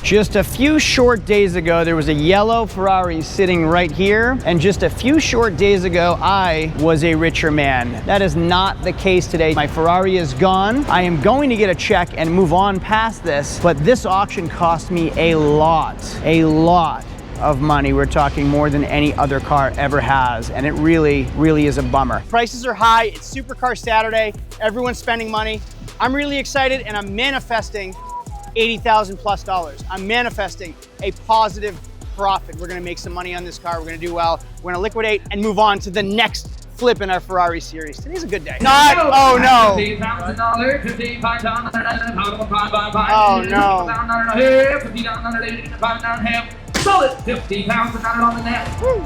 Just a few short days ago, there was a yellow Ferrari sitting right here, and just a few short days ago, I was a richer man. That is not the case today. My Ferrari is gone. I am going to get a check and move on past this, but this auction cost me a lot of money. We're talking more than any other car ever has, and it really is a bummer. Prices are high. It's Supercar Saturday. Everyone's spending money. I'm really excited, and I'm manifesting $80,000 plus. I'm manifesting a positive profit. We're gonna make some money on this car. We're gonna do well. We're gonna liquidate and move on to the next flip in our Ferrari series. Today's a good day. Not, oh no. Oh no. Solid 50 pounds on the net. Woo.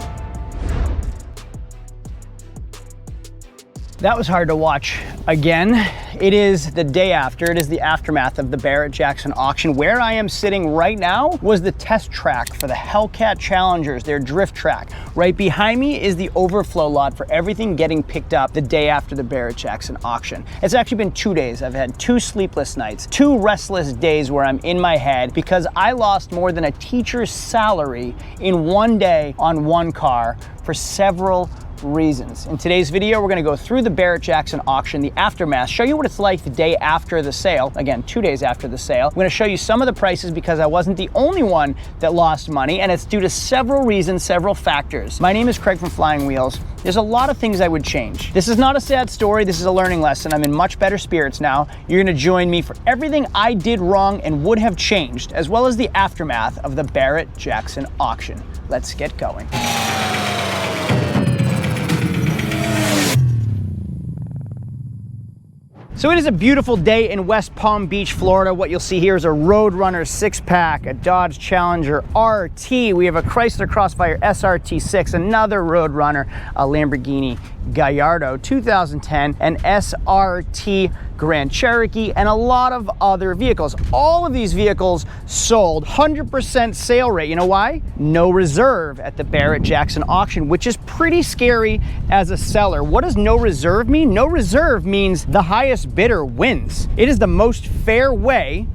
That was hard to watch again. It is the day after, it is the aftermath of the Barrett Jackson auction. Where I am sitting right now was the test track for the Hellcat Challengers, their drift track. Right behind me is the overflow lot for everything getting picked up the day after the Barrett Jackson auction. It's actually been 2 days. I've had 2 sleepless nights, 2 restless days where I'm in my head because I lost more than a teacher's salary in 1 day on 1 car for several reasons. In today's video, we're gonna go through the Barrett Jackson auction, the aftermath, show you what it's like the day after the sale. Again, 2 days after the sale. I'm gonna show you some of the prices because I wasn't the only one that lost money, and it's due to several reasons, several factors. My name is Craig from Flying Wheels. There's a lot of things I would change. This is not a sad story, this is a learning lesson. I'm in much better spirits now. You're gonna join me for everything I did wrong and would have changed, as well as the aftermath of the Barrett Jackson auction. Let's get going. So it is a beautiful day in West Palm Beach, Florida. What you'll see here is a Roadrunner 6-pack, a Dodge Challenger RT. We have a Chrysler Crossfire SRT6, another Roadrunner, a Lamborghini Gallardo 2010, an SRT Grand Cherokee, and a lot of other vehicles. All of these vehicles sold 100% sale rate. You know why? No reserve at the Barrett Jackson auction, which is pretty scary as a seller. What does no reserve mean? No reserve means the highest bidder wins. It is the most fair way,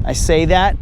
I say that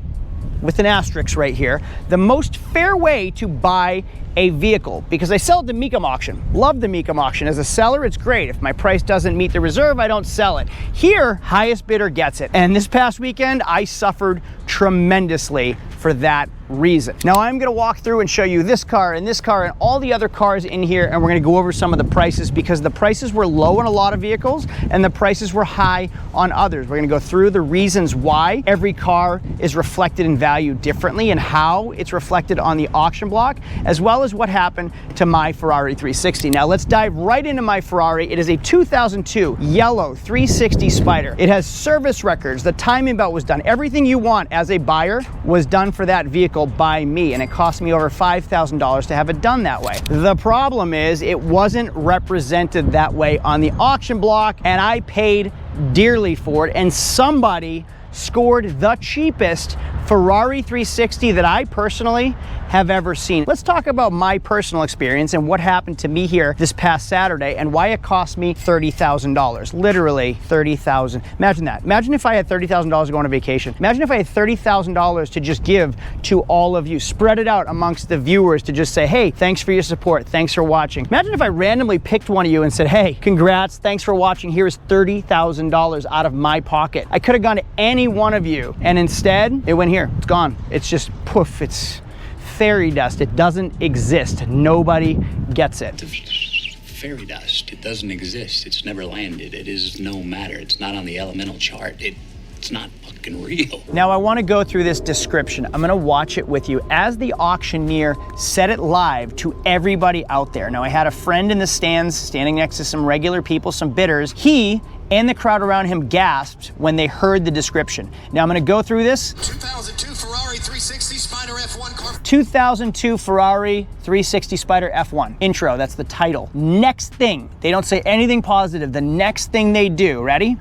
with an asterisk right here, the most fair way to buy a vehicle, because I sell at the Mecum auction. Love the Mecum auction. As a seller, it's great. If my price doesn't meet the reserve, I don't sell it. Here, highest bidder gets it. And this past weekend, I suffered tremendously for that reason. Now I'm gonna walk through and show you this car and all the other cars in here, and we're gonna go over some of the prices because the prices were low on a lot of vehicles and the prices were high on others. We're gonna go through the reasons why every car is reflected in value differently and how it's reflected on the auction block, as well as what happened to my Ferrari 360. Now let's dive right into my Ferrari. It is a 2002 yellow 360 Spider. It has service records. The timing belt was done. Everything you want as a buyer was done for that vehicle by me, and it cost me over $5,000 to have it done that way. The problem is it wasn't represented that way on the auction block, and I paid dearly for it, and somebody scored the cheapest Ferrari 360 that I personally have ever seen. Let's talk about my personal experience and what happened to me here this past Saturday and why it cost me $30,000, literally $30,000. Imagine that. Imagine if I had $30,000 to go on a vacation. Imagine if I had $30,000 to just give to all of you, spread it out amongst the viewers to just say, hey, thanks for your support, thanks for watching. Imagine if I randomly picked one of you and said, hey, congrats, thanks for watching, here's $30,000 out of my pocket. I could have gone to any one of you, and instead, it went here, it's gone. It's just poof, it's fairy dust. It doesn't exist. Nobody gets it. Fairy dust. It doesn't exist. It's never landed. It is no matter. It's not on the elemental chart. It's not fucking real. Now I want to go through this description. I'm going to watch it with you as the auctioneer said it live to everybody out there. Now I had a friend in the stands standing next to some regular people, some bidders. He and the crowd around him gasped when they heard the description. Now I'm going to go through this. 2002 Ferrari 360 Spider F1 car. 2002 Ferrari 360 Spider F1. Intro, that's the title. Next thing, they don't say anything positive. The next thing they do, ready?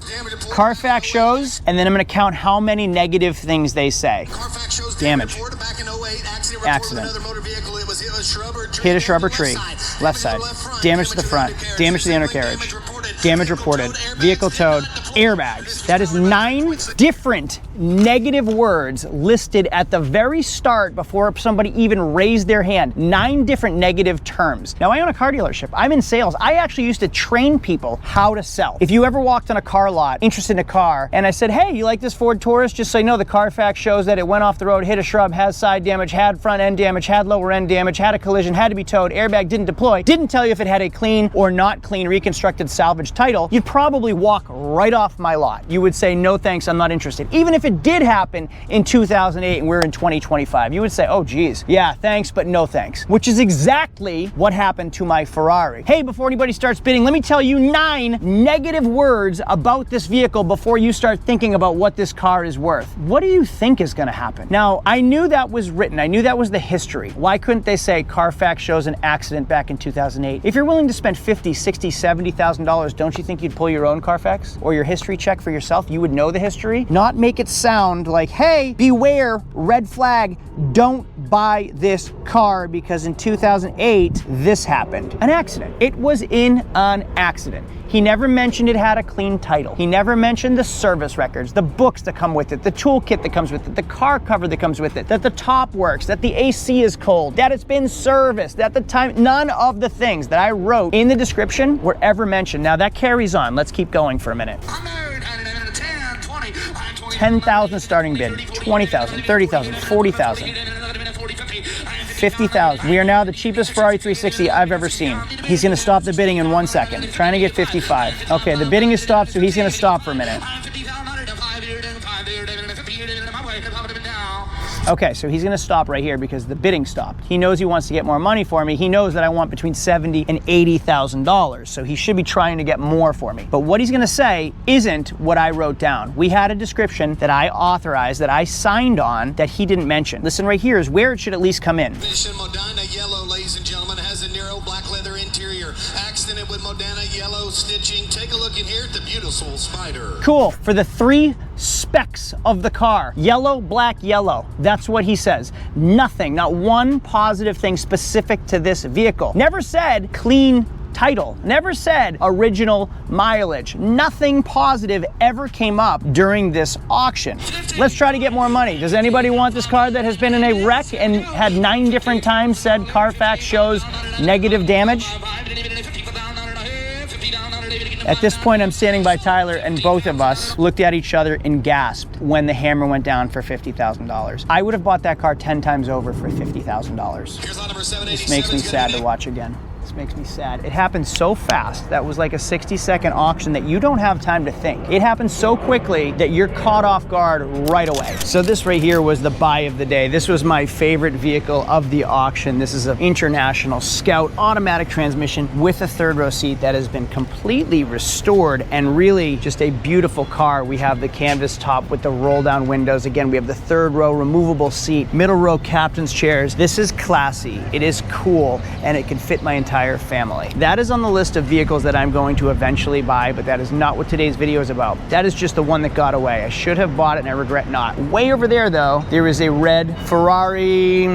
Carfax shows, and then I'm going to count how many negative things they say. Carfax shows damage. Back in 08, accident. Another motor vehicle. It was hit a shrub or tree. Hit a shrub or tree. Left side. Damage to the front. Damage to the undercarriage. Damage reported. Vehicle towed. airbags. That is 9 different negative words listed at the very start before somebody even raised their hand. 9 different negative terms. Now, I own a car dealership. I'm in sales. I actually used to train people how to sell. If you ever walked on a car lot, interested in a car, and I said, hey, you like this Ford Taurus? Just so you know, the Carfax shows that it went off the road, hit a shrub, has side damage, had front end damage, had lower end damage, had a collision, had to be towed, airbag didn't deploy, didn't tell you if it had a clean or not clean reconstructed salvage title, you'd probably walk right off my lot. You would say, no thanks, I'm not interested. Even if it did happen in 2008 and we're in 2025, you would say, oh geez, yeah, thanks, but no thanks. Which is exactly what happened to my Ferrari. Hey, before anybody starts bidding, let me tell you 9 negative words about this vehicle before you start thinking about what this car is worth. What do you think is gonna happen? Now, I knew that was written. I knew that was the history. Why couldn't they say Carfax shows an accident back in 2008? If you're willing to spend $50,000, $60,000, $70,000, don't you think you'd pull your own Carfax or your history check for yourself? You would know the history, not make it sound like, hey, beware, red flag, don't buy this car because in 2008, this happened. An accident. It was in an accident. He never mentioned it had a clean title. He never mentioned the service records, the books that come with it, the toolkit that comes with it, the car cover that comes with it, that the top works, that the AC is cold, that it's been serviced, that the time, none of the things that I wrote in the description were ever mentioned. Now that carries on. Let's keep going for a minute. 10,000 starting bid, 20,000, 30,000, 40,000. 50,000. We are now the cheapest Ferrari 360 I've ever seen. He's gonna stop the bidding in 1 second. Trying to get 55. Okay, the bidding is stopped, so he's gonna stop for a minute. Okay, so he's gonna stop right here because the bidding stopped. He knows he wants to get more money for me. He knows that I want between $70,000 and $80,000, so he should be trying to get more for me. But what he's gonna say isn't what I wrote down. We had a description that I authorized, that I signed on, that he didn't mention. Listen right here is where it should at least come in. Modena yellow, ladies and gentlemen, has a narrow black leather interior, accented with Modena yellow stitching. Take a look in here at the beautiful Spider. Cool. For the 3 specs of the car, yellow, black, yellow. That's what he says. Nothing, not one positive thing specific to this vehicle. Never said clean title, never said original mileage. Nothing positive ever came up during this auction. Let's try to get more money. Does anybody want this car that has been in a wreck and had 9 different times said Carfax shows negative damage? At this point, I'm standing by Tyler, and both of us looked at each other and gasped when the hammer went down for $50,000. I would have bought that car 10 times over for $50,000. This makes me sad to watch again. This makes me sad. It happened so fast. That was like a 60-second auction that you don't have time to think. It happened so quickly that you're caught off guard right away. So this right here was the buy of the day. This was my favorite vehicle of the auction. This is an International Scout automatic transmission with a 3rd row seat that has been completely restored and really just a beautiful car. We have the canvas top with the roll down windows. Again, we have the 3rd row removable seat, middle row captain's chairs. This is classy. It is cool, and it can fit my entire family. That is on the list of vehicles that I'm going to eventually buy, but that is not what today's video is about. That is just the one that got away. I should have bought it and I regret not. Way over there though, there is a red Ferrari,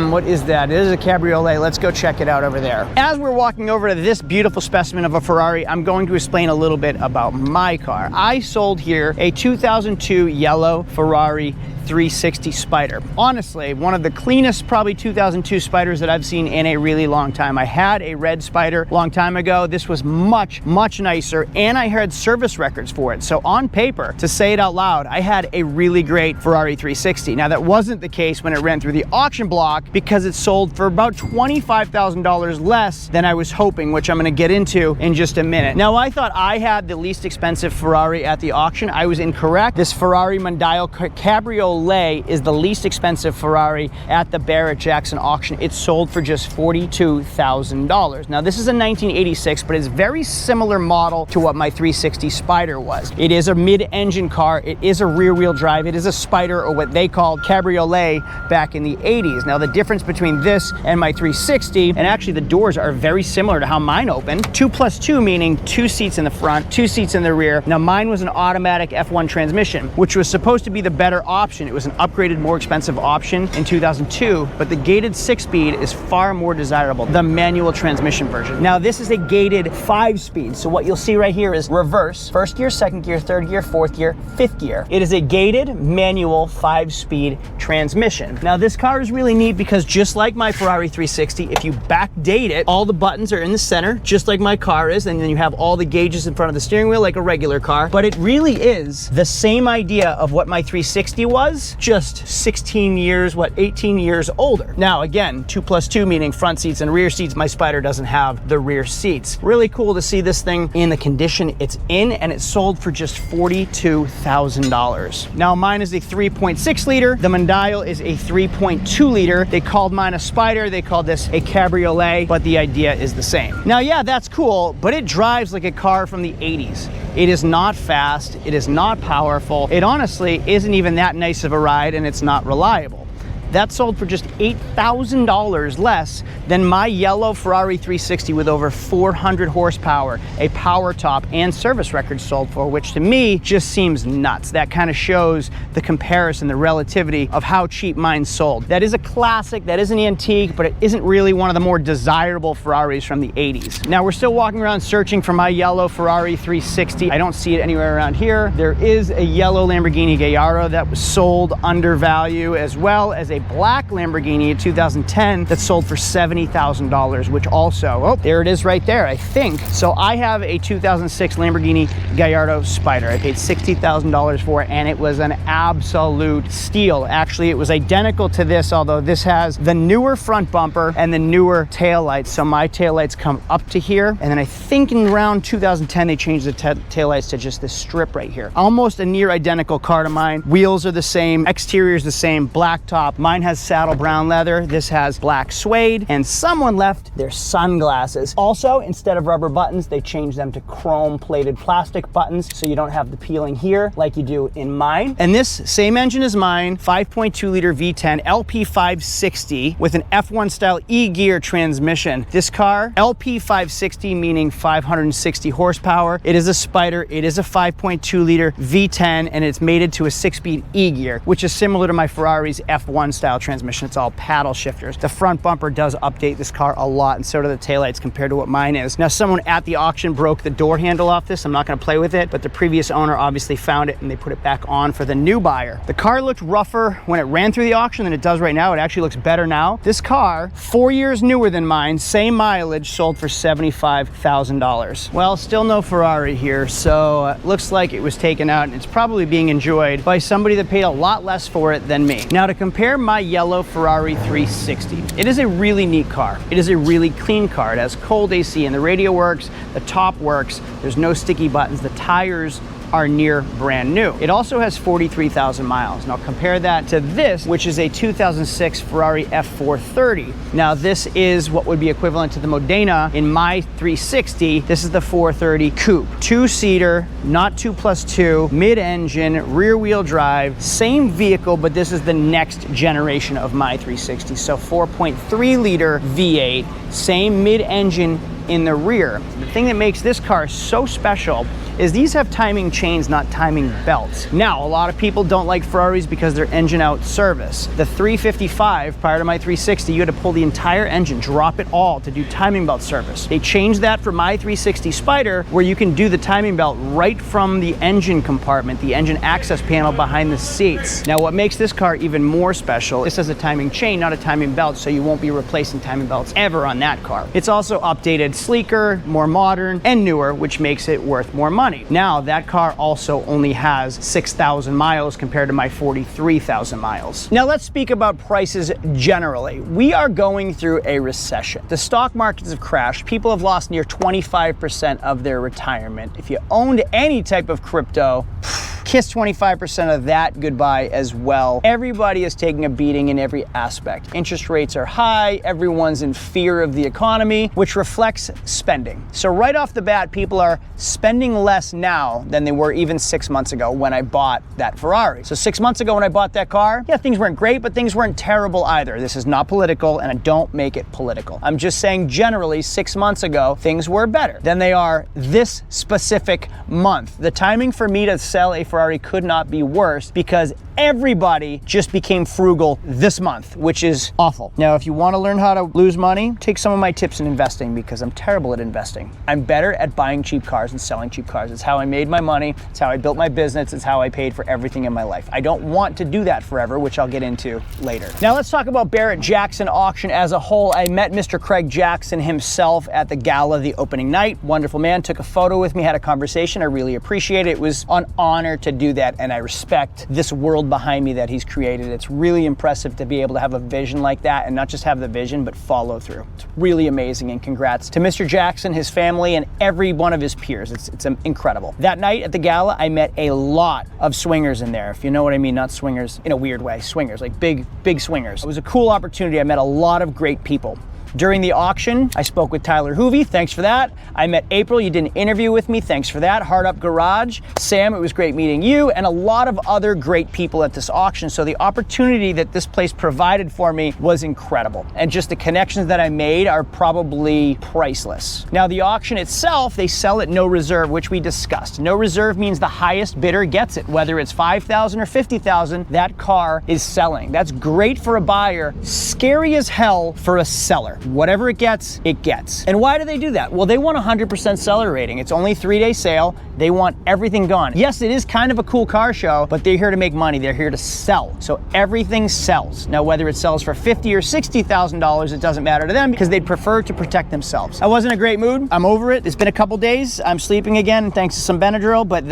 what is that? It is a cabriolet. Let's go check it out over there. As we're walking over to this beautiful specimen of a Ferrari, I'm going to explain a little bit about my car. I sold here a 2002 yellow Ferrari 360 Spider. Honestly, one of the cleanest, probably 2002 Spiders that I've seen in a really long time. I had a red Spider a long time ago. This was much, much nicer, and I had service records for it. So on paper, to say it out loud, I had a really great Ferrari 360. Now that wasn't the case when it ran through the auction block because it sold for about $25,000 less than I was hoping, which I'm gonna get into in just a minute. Now I thought I had the least expensive Ferrari at the auction. I was incorrect. This Ferrari Mondeo Cabriolet is the least expensive Ferrari at the Barrett Jackson auction. It sold for just $42,000. Now this is a 1986, but it's very similar model to what my 360 Spider was. It is a mid-engine car. It is a rear-wheel drive. It is a Spider, or what they called cabriolet back in the 80s. Now the difference between this and my 360, and actually the doors are very similar to how mine opened. 2+2, meaning 2 seats in the front, 2 seats in the rear. Now mine was an automatic F1 transmission, which was supposed to be the better option option. It was an upgraded, more expensive option in 2002, but the gated 6-speed is far more desirable, the manual transmission version. Now, this is a gated 5-speed, so what you'll see right here is reverse, first gear, second gear, third gear, fourth gear, fifth gear. It is a gated manual 5-speed transmission. Now, this car is really neat because just like my Ferrari 360, if you backdate it, all the buttons are in the center, just like my car is, and then you have all the gauges in front of the steering wheel like a regular car, but it really is the same idea of what my 360 was, just 16 years, 18 years older. Now, again, 2+2, meaning front seats and rear seats. My Spider doesn't have the rear seats. Really cool to see this thing in the condition it's in, and it sold for just $42,000. Now, mine is a 3.6 liter. The Mondial is a 3.2 liter. They called mine a Spider. They called this a Cabriolet, but the idea is the same. Now, yeah, that's cool, but it drives like a car from the 80s. It is not fast. It is not powerful. It honestly isn't even that nice of a ride, and it's not reliable. That sold for just $8,000 less than my yellow Ferrari 360 with over 400 horsepower, a power top, and service record sold for, which to me just seems nuts. That kind of shows the comparison, the relativity of how cheap mine sold. That is a classic, that is an antique, but it isn't really one of the more desirable Ferraris from the 80s. Now, we're still walking around searching for my yellow Ferrari 360. I don't see it anywhere around here. There is a yellow Lamborghini Gallardo that was sold under value, as well as a black Lamborghini in 2010 that sold for $70,000, which also, oh, there it is right there, I think. So I have a 2006 Lamborghini Gallardo Spider. I paid $60,000 for it, and it was an absolute steal. Actually, it was identical to this, although this has the newer front bumper and the newer taillights. So my taillights come up to here, and then I think in around 2010 they changed the taillights to just this strip right here. Almost a near identical car to mine. Wheels are the same, exterior is the same, black top. Mine has saddle brown leather. This has black suede, and someone left their sunglasses. Also, instead of rubber buttons, they changed them to chrome plated plastic buttons, so you don't have the peeling here like you do in mine. And this same engine as mine, 5.2 liter V10 LP560 with an F1 style E-gear transmission. This car, LP560 meaning 560 horsepower. It is a Spider. It is a 5.2 liter V10, and it's mated to a 6-speed E-gear, which is similar to my Ferrari's F1 style transmission. It's all paddle shifters. The front bumper does update this car a lot, and so do the taillights compared to what mine is. Now, someone at the auction broke the door handle off this. I'm not going to play with it, but the previous owner obviously found it, and they put it back on for the new buyer. The car looked rougher when it ran through the auction than it does right now. It actually looks better now. This car, 4 years newer than mine, same mileage, sold for $75,000. Well, still no Ferrari here, so it looks like it was taken out, and it's probably being enjoyed by somebody that paid a lot less for it than me. Now, to compare my yellow Ferrari 360, it is a really neat car. It is a really clean car. It has cold AC, and the radio works, the top works, there's no sticky buttons, the tires are near brand new. It also has 43,000 miles. Now compare that to this, which is a 2006 Ferrari F430. Now this is what would be equivalent to the Modena in my 360. This is the 430 Coupe. 2-seater, not 2+2, mid-engine, rear-wheel drive, same vehicle, but this is the next generation of my 360. So 4.3 liter V8, same mid-engine in the rear. The thing that makes this car so special is these have timing chains, not timing belts. Now, a lot of people don't like Ferraris because they're engine out service. The 355, prior to my 360, you had to pull the entire engine, drop it all to do timing belt service. They changed that for my 360 Spider, where you can do the timing belt right from the engine compartment, the engine access panel behind the seats. Now, what makes this car even more special, this has a timing chain, not a timing belt, so you won't be replacing timing belts ever on that car. It's also updated, sleeker, more modern, and newer, which makes it worth more money. Now, that car also only has 6,000 miles compared to my 43,000 miles. Now, let's speak about prices generally. We are going through a recession. The stock markets have crashed. People have lost near 25% of their retirement. If you owned any type of crypto, kiss 25% of that goodbye as well. Everybody is taking a beating in every aspect. Interest rates are high, everyone's in fear of the economy, which reflects spending. So right off the bat, people are spending less now than they were even 6 months ago when I bought that Ferrari. So 6 months ago when I bought that car, yeah, things weren't great, but things weren't terrible either. This is not political, and I don't make it political. I'm just saying generally 6 months ago, things were better than they are this specific month. The timing for me to sell a Ferrari could not be worse because everybody just became frugal this month, which is awful. Now, if you want to learn how to lose money, take some of my tips in investing, because I'm terrible at investing. I'm better at buying cheap cars and selling cheap cars. It's how I made my money. It's how I built my business. It's how I paid for everything in my life. I don't want to do that forever, which I'll get into later. Now let's talk about Barrett Jackson Auction as a whole. I met Mr. Craig Jackson himself at the gala the opening night. Wonderful man, took a photo with me, had a conversation. I really appreciate it. It was an honor to do that, and I respect this world behind me that he's created. It's really impressive to be able to have a vision like that, and not just have the vision, but follow through. It's really amazing, and congrats to Mr. Jackson, his family, and every one of his peers. It's incredible. That night at the gala, I met a lot of swingers in there, if you know what I mean. Not swingers in a weird way, swingers, like big swingers. It was a cool opportunity. I met a lot of great people. During the auction, I spoke with Tyler Hoovey, thanks for that. I met April, you did an interview with me, thanks for that. Hard Up Garage, Sam, it was great meeting you, and a lot of other great people at this auction. So the opportunity that this place provided for me was incredible. And just the connections that I made are probably priceless. Now the auction itself, they sell at no reserve, which we discussed. No reserve means the highest bidder gets it. Whether it's $5,000 or $50,000, that car is selling. That's great for a buyer, scary as hell for a seller. Whatever it gets, it gets. And why do they do that? Well, they want 100% seller rating. It's only a 3-day sale. They want everything gone. Yes, it is kind of a cool car show, but they're here to make money. They're here to sell. So everything sells. Now, whether it sells for $50,000 or $60,000, it doesn't matter to them, because they'd prefer to protect themselves. I was in a great mood. I'm over it. It's been a couple days. I'm sleeping again thanks to some Benadryl, but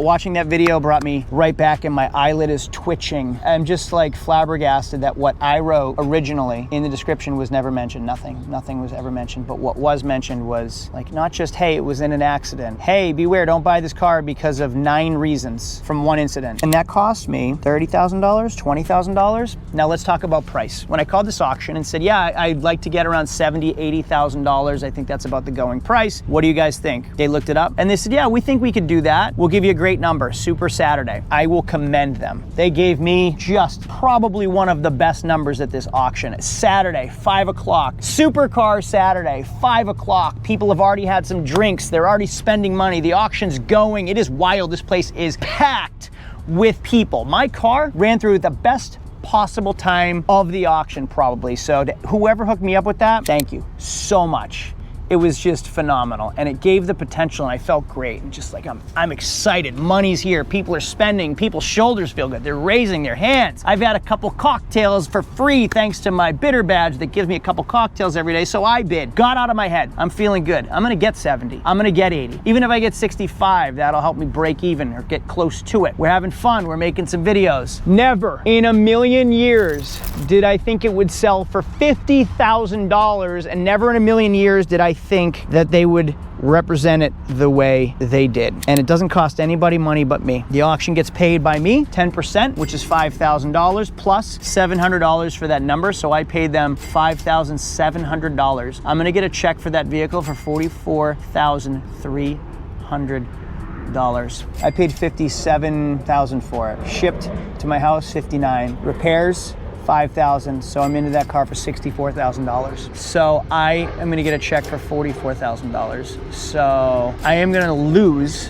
watching that video brought me right back, and my eyelid is twitching. I'm just like flabbergasted that what I wrote originally in the description was never mentioned. Nothing was ever mentioned, but what was mentioned was like, not just, hey, it was in an accident. Hey, beware, don't buy this car because of 9 reasons from one incident. And that cost me $30,000, $20,000. Now let's talk about price. When I called this auction and said, yeah, I'd like to get around $70,000, $80,000. I think that's about the going price. What do you guys think? They looked it up and they said, yeah, we think we could do that. We'll give you a great number, Super Saturday. I will commend them. They gave me just probably one of the best numbers at this auction. Saturday, 5 o'clock. Supercar Saturday, 5 o'clock. People have already had some drinks. They're already spending money. The auction's going. It is wild. This place is packed with people. My car ran through the best possible time of the auction, probably. So whoever hooked me up with that, thank you so much. It was just phenomenal, and it gave the potential, and I felt great. And just like, I'm excited. Money's here. People are spending. People's shoulders feel good. They're raising their hands. I've had a couple cocktails for free thanks to my bidder badge that gives me a couple cocktails every day. So I bid. Got out of my head. I'm feeling good. I'm gonna get 70. I'm gonna get 80. Even if I get 65, that'll help me break even or get close to it. We're having fun. We're making some videos. Never in a million years did I think it would sell for $50,000, and never in a million years did I think that they would represent it the way they did. And it doesn't cost anybody money but me. The auction gets paid by me, 10%, which is $5,000 plus $700 for that number. So I paid them $5,700. I'm gonna get a check for that vehicle for $44,300. I paid $57,000 for it. Shipped to my house, $59,000. Repairs, $5,000, so I'm into that car for $64,000. So I am gonna get a check for $44,000. So I am gonna lose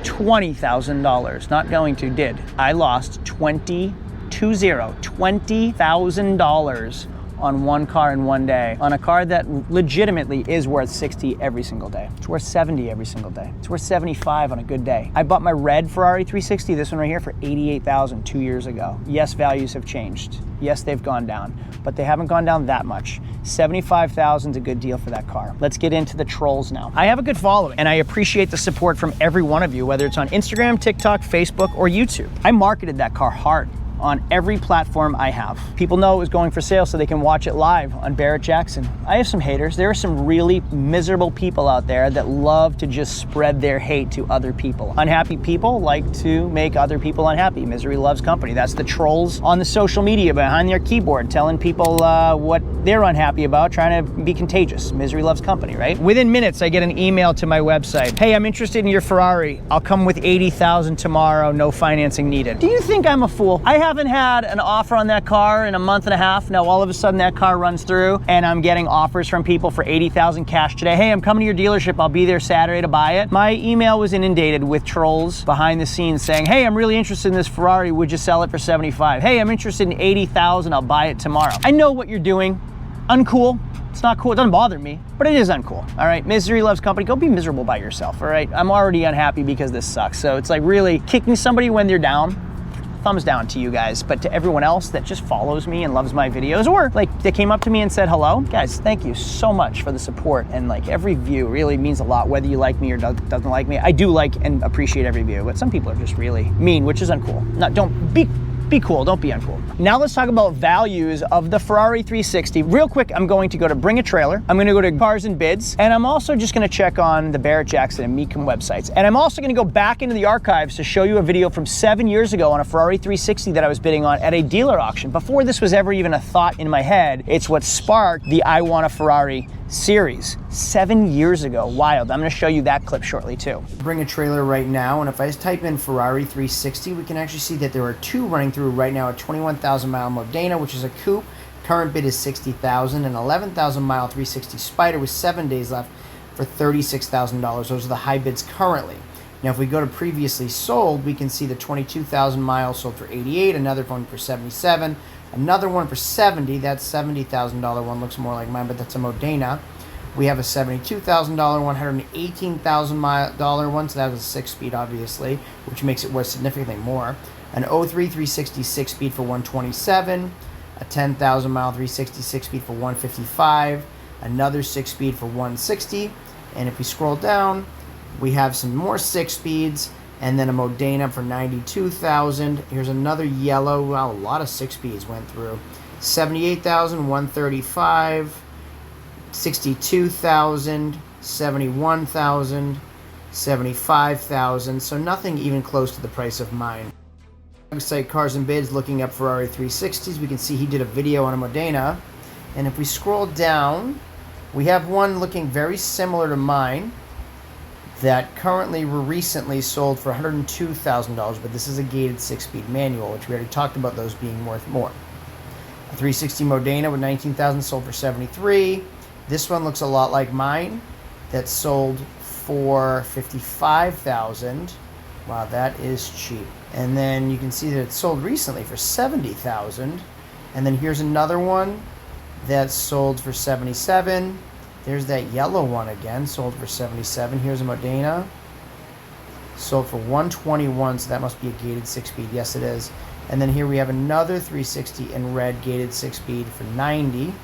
$20,000. Not going to, did. I lost $20,000 on one car in one day, on a car that legitimately is worth 60 every single day. It's worth 70 every single day. It's worth 75 on a good day. I bought my red Ferrari 360, this one right here, for $88,000 2 years ago. Yes, values have changed. Yes, they've gone down, but they haven't gone down that much. $75,000 is a good deal for that car. Let's get into the trolls now. I have a good following, and I appreciate the support from every one of you, whether it's on Instagram, TikTok, Facebook, or YouTube. I marketed that car hard on every platform I have. People know it was going for sale so they can watch it live on Barrett Jackson. I have some haters. There are some really miserable people out there that love to just spread their hate to other people. Unhappy people like to make other people unhappy. Misery loves company. That's the trolls on the social media behind their keyboard telling people what they're unhappy about, trying to be contagious. Misery loves company, right? Within minutes, I get an email to my website. Hey, I'm interested in your Ferrari. I'll come with $80,000 tomorrow, no financing needed. Do you think I'm a fool? I have haven't had an offer on that car in a month and a half. Now all of a sudden that car runs through and I'm getting offers from people for $80,000 cash today. Hey, I'm coming to your dealership. I'll be there Saturday to buy it. My email was inundated with trolls behind the scenes saying, hey, I'm really interested in this Ferrari. Would you sell it for 75? Hey, I'm interested in 80,000. I'll buy it tomorrow. I know what you're doing. Uncool. It's not cool. It doesn't bother me, but it is uncool. All right. Misery loves company. Go be miserable by yourself. All right. I'm already unhappy because this sucks. So it's like really kicking somebody when they're down. Thumbs down to you guys, but to everyone else that just follows me and loves my videos, or like they came up to me and said hello, guys, thank you so much for the support. And like every view really means a lot, whether you like me or doesn't like me. I do like and appreciate every view, but some people are just really mean, which is uncool. Don't be cool, don't be uncool. Now let's talk about values of the Ferrari 360. Real quick, I'm going to go to Bring a Trailer. I'm gonna go to Cars and Bids, and I'm also just gonna check on the Barrett Jackson and Mecum websites. And I'm also gonna go back into the archives to show you a video from 7 years ago on a Ferrari 360 that I was bidding on at a dealer auction. Before this was ever even a thought in my head, it's what sparked the I Want a Ferrari series 7 years ago. Wild. I'm going to show you that clip shortly too. Bring a Trailer right now, and if I just type in Ferrari 360, we can actually see that there are two running through right now, a 21,000 mile Modena, which is a coupe. Current bid is 60,000, and 11,000 mile 360 Spider with 7 days left for $36,000. Those are the high bids currently. Now if we go to previously sold, we can see the 22,000 miles sold for 88, another one for 77, another one for 70. That $70,000 one looks more like mine, but that's a Modena. We have a $72,000 one, $118,000 one, so that was a 6-speed, obviously, which makes it worth significantly more. An 03 360 6-speed for $127, a 10,000 mile 360 6-speed for $155, another 6-speed for $160, and if we scroll down, we have some more 6-speeds, and then a Modena for $92,000. Here's another yellow. Wow, a lot of 6-speeds went through. $78,000, $135,000, $62,000, $71,000, $75,000. So nothing even close to the price of mine. Website Cars and Bids, looking up Ferrari 360s. We can see he did a video on a Modena. And if we scroll down, we have one looking very similar to mine that currently were recently sold for $102,000, but this is a gated 6-speed manual, which we already talked about those being worth more. A 360 Modena with 19,000 sold for 73. This one looks a lot like mine. That sold for 55,000. Wow, that is cheap. And then you can see that it sold recently for 70,000. And then here's another one that sold for 77. There's that yellow one again, sold for 77. Here's a Modena, sold for 121, so that must be a gated 6-speed. Yes, it is. And then here we have another 360 in red, gated 6-speed for 90.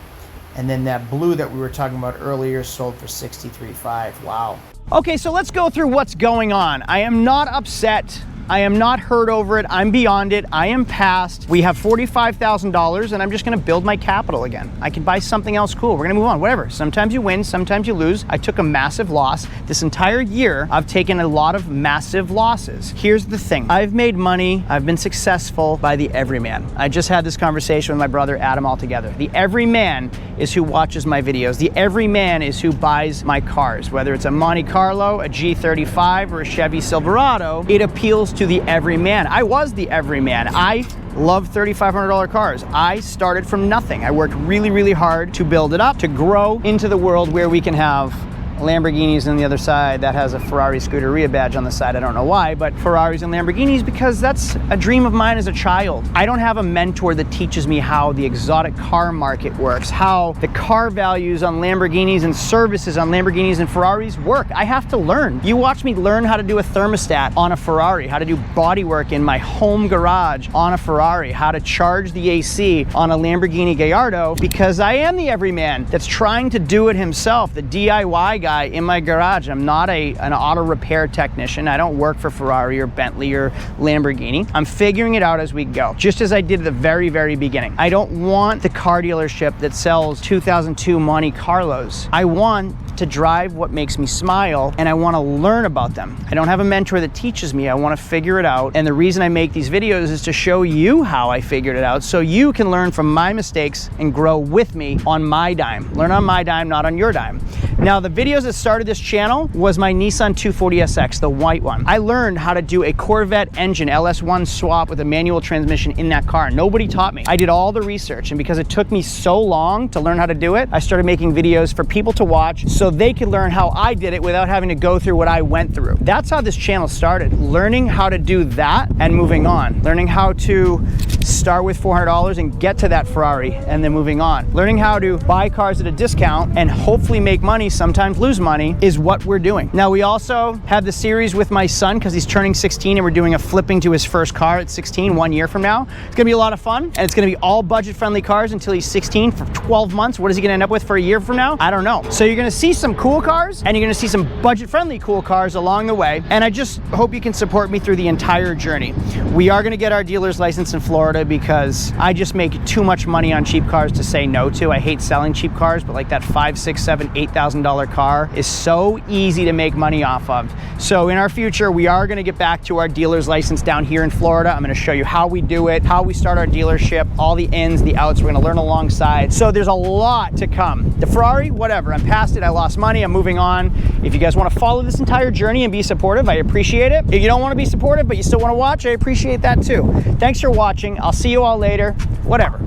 And then that blue that we were talking about earlier sold for 63.5. Wow. Okay, so let's go through what's going on. I am not upset. I am not hurt over it. I'm beyond it. I am past. We have $45,000 and I'm just gonna build my capital again. I can buy something else cool. We're gonna move on, whatever. Sometimes you win, sometimes you lose. I took a massive loss. This entire year, I've taken a lot of massive losses. Here's the thing. I've made money. I've been successful by the everyman. I just had this conversation with my brother Adam altogether. The everyman is who watches my videos. The everyman is who buys my cars. Whether it's a Monte Carlo, a G35, or a Chevy Silverado, it appeals to the everyman. I was the everyman. I love $3,500 cars. I started from nothing. I worked really, really hard to build it up, to grow into the world where we can have Lamborghinis on the other side that has a Ferrari Scuderia badge on the side. I don't know why, but Ferraris and Lamborghinis, because that's a dream of mine as a child. I don't have a mentor that teaches me how the exotic car market works, how the car values on Lamborghinis and services on Lamborghinis and Ferraris work. I have to learn. You watch me learn how to do a thermostat on a Ferrari, how to do body work in my home garage on a Ferrari, how to charge the AC on a Lamborghini Gallardo, because I am the everyman that's trying to do it himself, the DIY guy in my garage. I'm not an auto repair technician. I don't work for Ferrari or Bentley or Lamborghini. I'm figuring it out as we go, just as I did at the very, very beginning. I don't want the car dealership that sells 2002 Monte Carlos. I want to drive what makes me smile, and I want to learn about them. I don't have a mentor that teaches me. I want to figure it out, and the reason I make these videos is to show you how I figured it out, so you can learn from my mistakes and grow with me on my dime. Learn on my dime, not on your dime. Now, the videos that started this channel was my Nissan 240SX, the white one. I learned how to do a Corvette engine LS1 swap with a manual transmission in that car. Nobody taught me. I did all the research, and because it took me so long to learn how to do it, I started making videos for people to watch so they could learn how I did it without having to go through what I went through. That's how this channel started, learning how to do that and moving on. Learning how to start with $400 and get to that Ferrari and then moving on. Learning how to buy cars at a discount and hopefully make money, sometimes lose money, is what we're doing. Now, we also have the series with my son because he's turning 16 and we're doing a flipping to his first car at 16 1 year from now. It's gonna be a lot of fun, and it's gonna be all budget-friendly cars until he's 16 for 12 months. What is he gonna end up with for a year from now? I don't know. So you're gonna see some cool cars and you're gonna see some budget-friendly cool cars along the way, and I just hope you can support me through the entire journey. We are gonna get our dealer's license in Florida because I just make too much money on cheap cars to say no to. I hate selling cheap cars, but like that $5,000, $6,000, $7,000, $8,000 car is so easy to make money off of. So in our future, we are gonna get back to our dealer's license down here in Florida. I'm gonna show you how we do it, how we start our dealership, all the ins, the outs. We're gonna learn alongside. So there's a lot to come. The Ferrari, whatever, I'm past it, I lost money, I'm moving on. If you guys wanna follow this entire journey and be supportive, I appreciate it. If you don't wanna be supportive, but you still wanna watch, I appreciate that too. Thanks for watching. I'll see you all later. Whatever.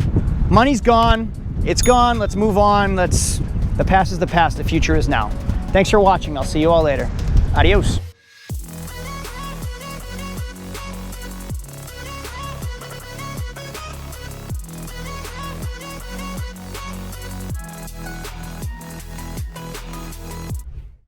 Money's gone. It's gone. Let's move on. The past is the past. The future is now. Thanks for watching. I'll see you all later. Adios.